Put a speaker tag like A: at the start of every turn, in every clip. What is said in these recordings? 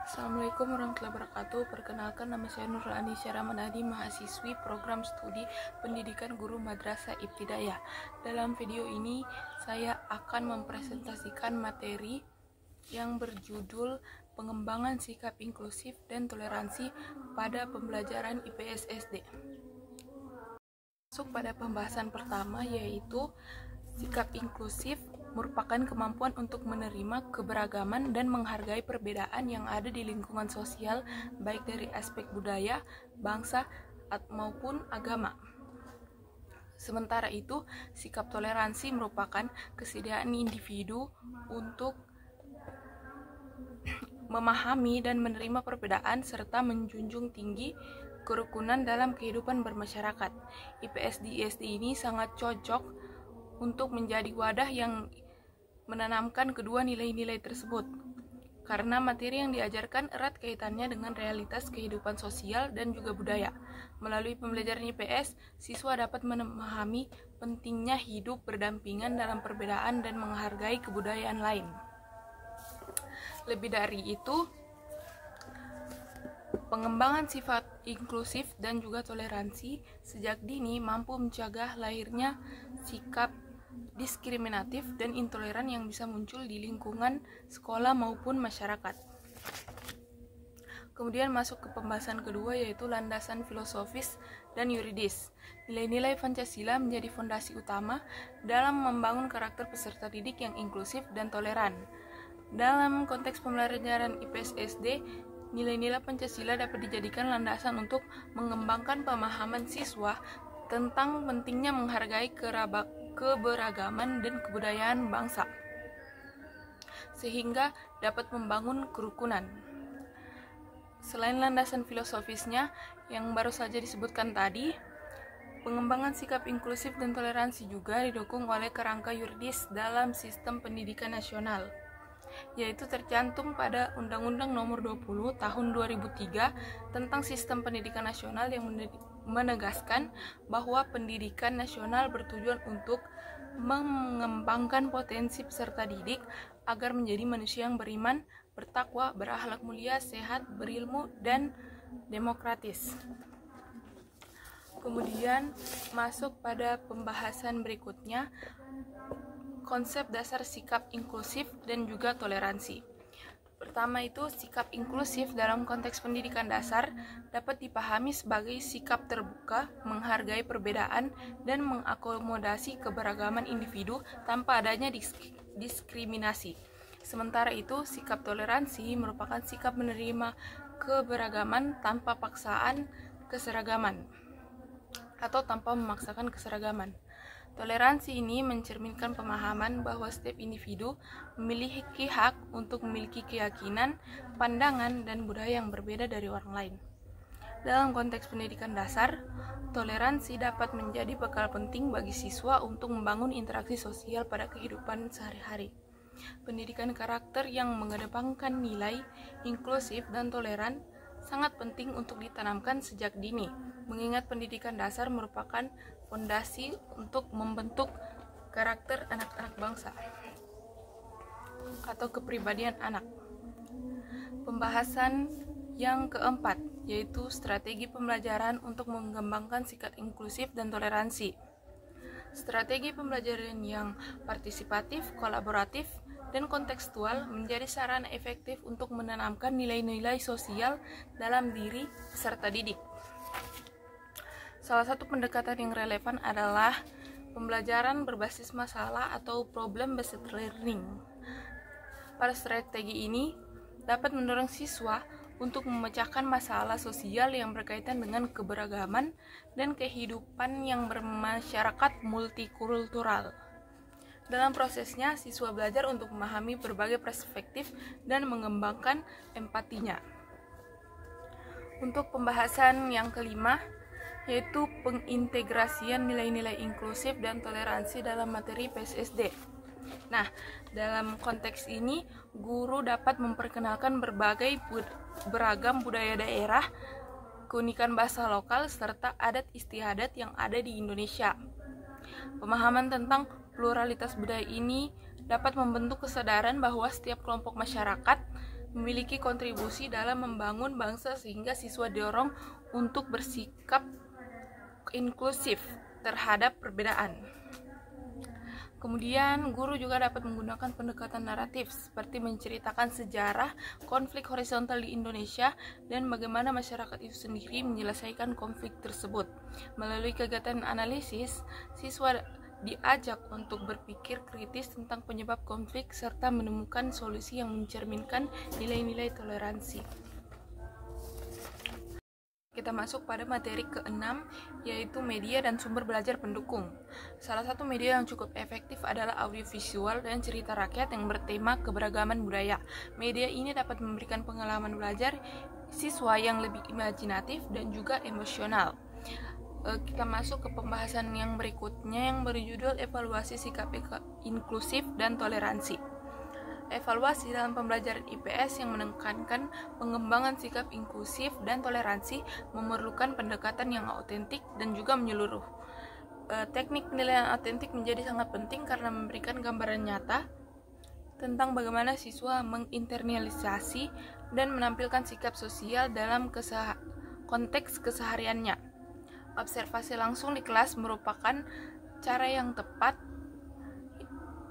A: Assalamualaikum warahmatullahi wabarakatuh. Perkenalkan, nama saya Nurul Anisya Ramanadi, mahasiswi program studi pendidikan guru madrasah ibtidaiyah. Dalam video ini saya akan mempresentasikan materi yang berjudul pengembangan sikap inklusif dan toleransi pada pembelajaran IPS SD. Masuk pada pembahasan pertama, yaitu sikap inklusif merupakan kemampuan untuk menerima keberagaman dan menghargai perbedaan yang ada di lingkungan sosial, baik dari aspek budaya, bangsa, maupun agama. Sementara itu, sikap toleransi merupakan kesediaan individu untuk memahami dan menerima perbedaan serta menjunjung tinggi kerukunan dalam kehidupan bermasyarakat. IPS di ISD ini sangat cocok untuk menjadi wadah yang menanamkan kedua nilai-nilai tersebut, karena materi yang diajarkan erat kaitannya dengan realitas kehidupan sosial dan juga budaya. Melalui pembelajaran IPS, siswa dapat memahami pentingnya hidup berdampingan dalam perbedaan dan menghargai kebudayaan lain. Lebih dari itu, pengembangan sifat inklusif dan juga toleransi sejak dini mampu mencegah lahirnya sikap diskriminatif dan intoleran yang bisa muncul di lingkungan sekolah maupun masyarakat. Kemudian masuk ke pembahasan kedua, yaitu landasan filosofis dan yuridis. Nilai-nilai Pancasila menjadi fondasi utama dalam membangun karakter peserta didik yang inklusif dan toleran. Dalam konteks pembelajaran IPS SD, nilai-nilai Pancasila dapat dijadikan landasan untuk mengembangkan pemahaman siswa tentang pentingnya menghargai keberagaman dan kebudayaan bangsa, sehingga dapat membangun kerukunan. Selain landasan filosofisnya yang baru saja disebutkan tadi, pengembangan sikap inklusif dan toleransi juga didukung oleh kerangka yuridis dalam sistem pendidikan nasional, yaitu tercantum pada Undang-Undang Nomor 20 Tahun 2003 tentang Sistem Pendidikan Nasional yang menegaskan bahwa pendidikan nasional bertujuan untuk mengembangkan potensi peserta didik agar menjadi manusia yang beriman, bertakwa, berakhlak mulia, sehat, berilmu, dan demokratis. Kemudian masuk pada pembahasan berikutnya, konsep dasar sikap inklusif dan juga toleransi. Pertama itu, sikap inklusif dalam konteks pendidikan dasar dapat dipahami sebagai sikap terbuka, menghargai perbedaan, dan mengakomodasi keberagaman individu tanpa adanya diskriminasi. Sementara itu, sikap toleransi merupakan sikap menerima keberagaman tanpa paksaan keseragaman atau tanpa memaksakan keseragaman. Toleransi ini mencerminkan pemahaman bahwa setiap individu memiliki hak untuk memiliki keyakinan, pandangan, dan budaya yang berbeda dari orang lain. Dalam konteks pendidikan dasar, toleransi dapat menjadi bekal penting bagi siswa untuk membangun interaksi sosial pada kehidupan sehari-hari. Pendidikan karakter yang mengedepankan nilai inklusif dan toleran sangat penting untuk ditanamkan sejak dini, mengingat pendidikan dasar merupakan fondasi untuk membentuk karakter anak-anak bangsa atau kepribadian anak. Pembahasan yang keempat, yaitu strategi pembelajaran untuk mengembangkan sikap inklusif dan toleransi. Strategi pembelajaran yang partisipatif, kolaboratif, dan kontekstual menjadi sarana efektif untuk menanamkan nilai-nilai sosial dalam diri peserta didik. Salah satu pendekatan yang relevan adalah pembelajaran berbasis masalah atau problem-based learning. Pada strategi ini dapat mendorong siswa untuk memecahkan masalah sosial yang berkaitan dengan keberagaman dan kehidupan yang bermasyarakat multikultural. Dalam prosesnya, siswa belajar untuk memahami berbagai perspektif dan mengembangkan empatinya. Untuk pembahasan yang kelima, yaitu pengintegrasian nilai-nilai inklusif dan toleransi dalam materi PSSD. Nah, dalam konteks ini, guru dapat memperkenalkan beragam budaya daerah, keunikan bahasa lokal, serta adat istiadat yang ada di Indonesia. Pemahaman tentang pluralitas budaya ini dapat membentuk kesadaran bahwa setiap kelompok masyarakat memiliki kontribusi dalam membangun bangsa sehingga siswa didorong untuk bersikap inklusif terhadap perbedaan. Kemudian, guru juga dapat menggunakan pendekatan naratif seperti menceritakan sejarah konflik horizontal di Indonesia dan bagaimana masyarakat itu sendiri menyelesaikan konflik tersebut. Melalui kegiatan analisis, siswa diajak untuk berpikir kritis tentang penyebab konflik serta menemukan solusi yang mencerminkan nilai-nilai toleransi. Kita masuk pada materi ke-6, yaitu media dan sumber belajar pendukung. Salah satu media yang cukup efektif adalah audiovisual dan cerita rakyat yang bertema keberagaman budaya. Media ini dapat memberikan pengalaman belajar siswa yang lebih imajinatif dan juga emosional. Kita masuk ke pembahasan yang berikutnya yang berjudul evaluasi sikap inklusif dan toleransi. Evaluasi dalam pembelajaran IPS yang menekankan pengembangan sikap inklusif dan toleransi memerlukan pendekatan yang autentik dan juga menyeluruh. Teknik penilaian autentik menjadi sangat penting karena memberikan gambaran nyata tentang bagaimana siswa menginternalisasi dan menampilkan sikap sosial dalam konteks kesehariannya. Observasi langsung di kelas merupakan cara yang tepat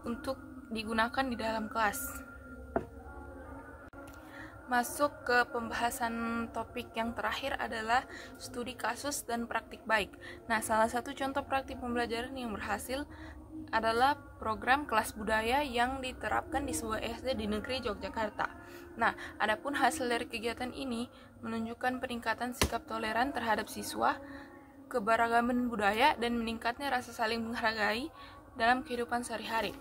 A: untuk digunakan di dalam kelas. Masuk ke pembahasan topik yang terakhir adalah studi kasus dan praktik baik. Nah, salah satu contoh praktik pembelajaran yang berhasil adalah program kelas budaya yang diterapkan di sebuah SD di negeri Yogyakarta. Nah, adapun hasil dari kegiatan ini menunjukkan peningkatan sikap toleran terhadap siswa, keberagaman budaya, dan meningkatnya rasa saling menghargai dalam kehidupan sehari-hari.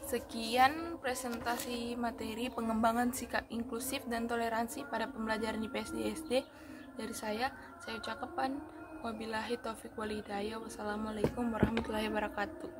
A: Sekian presentasi materi pengembangan sikap inklusif dan toleransi pada pembelajaran IPS di SD dari saya ucapkan wabillahi taufiq wal hidayah. Wassalamualaikum warahmatullahi wabarakatuh.